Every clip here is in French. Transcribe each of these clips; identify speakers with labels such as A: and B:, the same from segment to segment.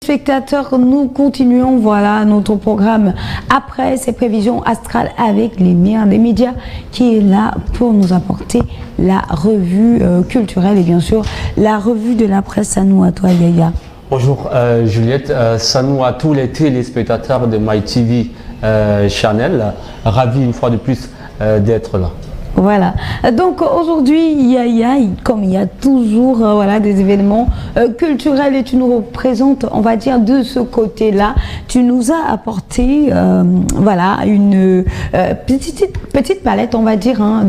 A: téléspectateurs, nous continuons voilà notre programme après ces prévisions astrales avec l'émir des médias qui est là pour nous apporter la revue culturelle et bien sûr la revue de la presse. À nous, à toi Yaya.
B: Bonjour Juliette, salut à tous les téléspectateurs de MyTV Channel, ravi une fois de plus d'être là.
A: Voilà, donc aujourd'hui Yaya, comme il y a toujours voilà, des événements culturels et tu nous représentes, on va dire, de ce côté-là, tu nous as apporté voilà, une petite palette, on va dire, hein,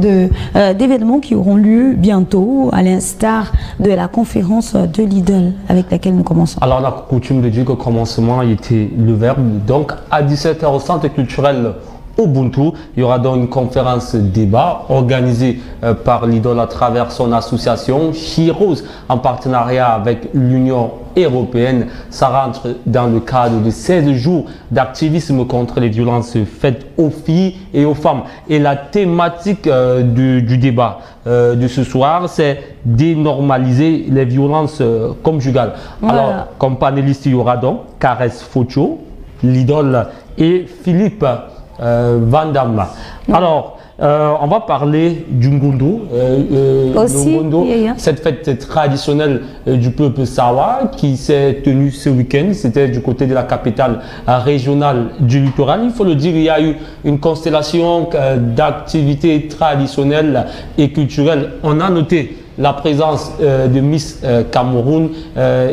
A: d'événements qui auront lieu bientôt, à l'instar de la conférence de Lidl avec laquelle nous commençons.
B: Alors on a coutume de dire que le commencement était le verbe, donc à 17 h au centre culturel Ubuntu, il y aura donc une conférence débat organisée par Lidl à travers son association Heroes en partenariat avec l'Union européenne. Ça rentre dans le cadre de 16 jours d'activisme contre les violences faites aux filles et aux femmes. Et la thématique du débat de ce soir, c'est dénormaliser les violences conjugales. Voilà. Alors, comme panéliste, il y aura donc Caresse Focho, Lidl et Philippe Van Damme. Alors, on va parler du Ngondo.
A: Aussi,
B: le Ngondo, cette fête traditionnelle du peuple Sawa qui s'est tenue ce week-end. C'était du côté de la capitale régionale du littoral. Il faut le dire, il y a eu une constellation d'activités traditionnelles et culturelles. On a noté la présence de Miss Cameroun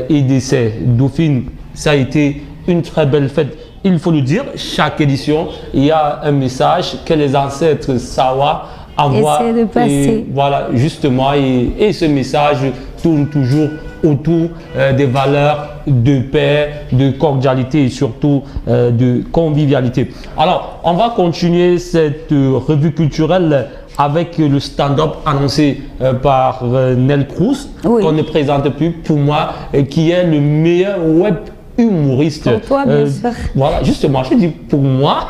B: et de ses dauphines. Ça a été une très belle fête. Il faut le dire, chaque édition, il y a un message que les ancêtres Sawa envoient.
A: Essaie de passer.
B: Et voilà, justement, et ce message tourne toujours autour des valeurs de paix, de cordialité et surtout de convivialité. Alors, on va continuer cette revue culturelle avec le stand-up annoncé par Nel Cruz, qu'on ne présente plus pour moi, qui est le meilleur web humoriste.
A: Pour toi, bien sûr.
B: Voilà, justement, je dis pour moi,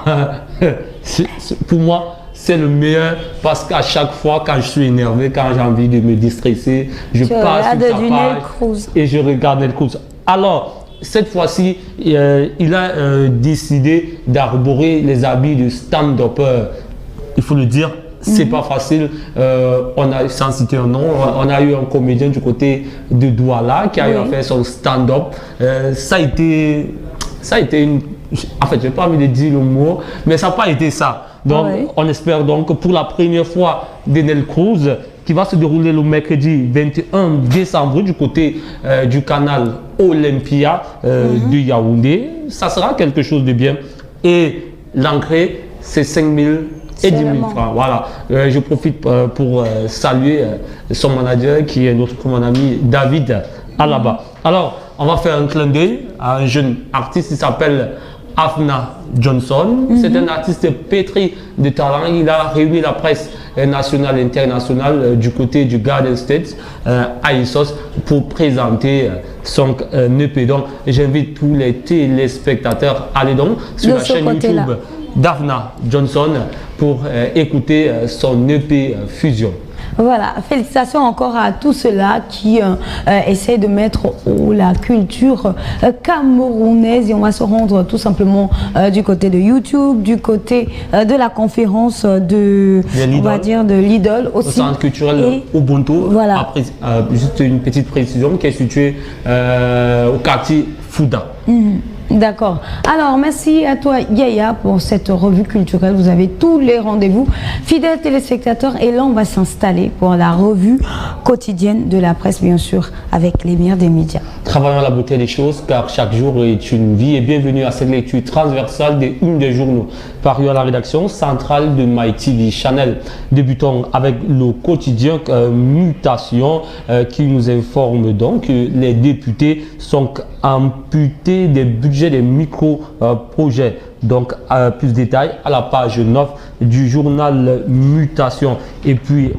B: c'est le meilleur parce qu'à chaque fois, quand je suis énervé, quand j'ai envie de me déstresser, je passe sur sa page et je regarde Nel Cruz. Alors, cette fois-ci, il a décidé d'arborer les habits de stand-upper. Il faut le dire, c'est pas facile. On a, sans citer un nom, on a eu un comédien du côté de Douala qui a eu à faire son stand-up. Ça a été une... En fait, je n'ai pas envie de dire le mot, mais ça n'a pas été ça. Donc, on espère donc que pour la première fois de Nel Cruz, qui va se dérouler le mercredi 21 décembre du côté du canal Olympia de Yaoundé, ça sera quelque chose de bien. Et l'entrée, c'est 5 000 et 10 000 francs. Voilà. Je profite pour saluer son manager qui est mon ami David Alaba. Alors, on va faire un clin d'œil à un jeune artiste qui s'appelle Afna Johnson. C'est un artiste pétri de talent. Il a réuni la presse nationale et internationale du côté du Garden State à Issos pour présenter son EP. Donc, j'invite tous les téléspectateurs à aller donc sur la chaîne YouTube d'Afna Johnson pour écouter son EP Fusion.
A: Voilà, félicitations encore à tous ceux-là qui essaient de mettre la culture camerounaise et on va se rendre tout simplement du côté de YouTube, du côté de la conférence de Lidl aussi. Au
B: centre culturel Ubuntu.
A: Voilà.
B: Après, juste une petite précision qui est située au quartier Fouda.
A: D'accord. Alors, merci à toi, Yaya, pour cette revue culturelle. Vous avez tous les rendez-vous. Fidèles téléspectateurs, et là, on va s'installer pour la revue quotidienne de la presse, bien sûr, avec l'émir des médias.
B: Travaillons la beauté des choses, car chaque jour est une vie. Et bienvenue à cette lecture transversale des unes des journaux parus à la rédaction centrale de MyTV Channel. Débutons avec le quotidien Mutation qui nous informe donc que les députés sont amputés des budgets des micro-projets. Donc, plus de détails à la page 9 du journal Mutation. Et puis,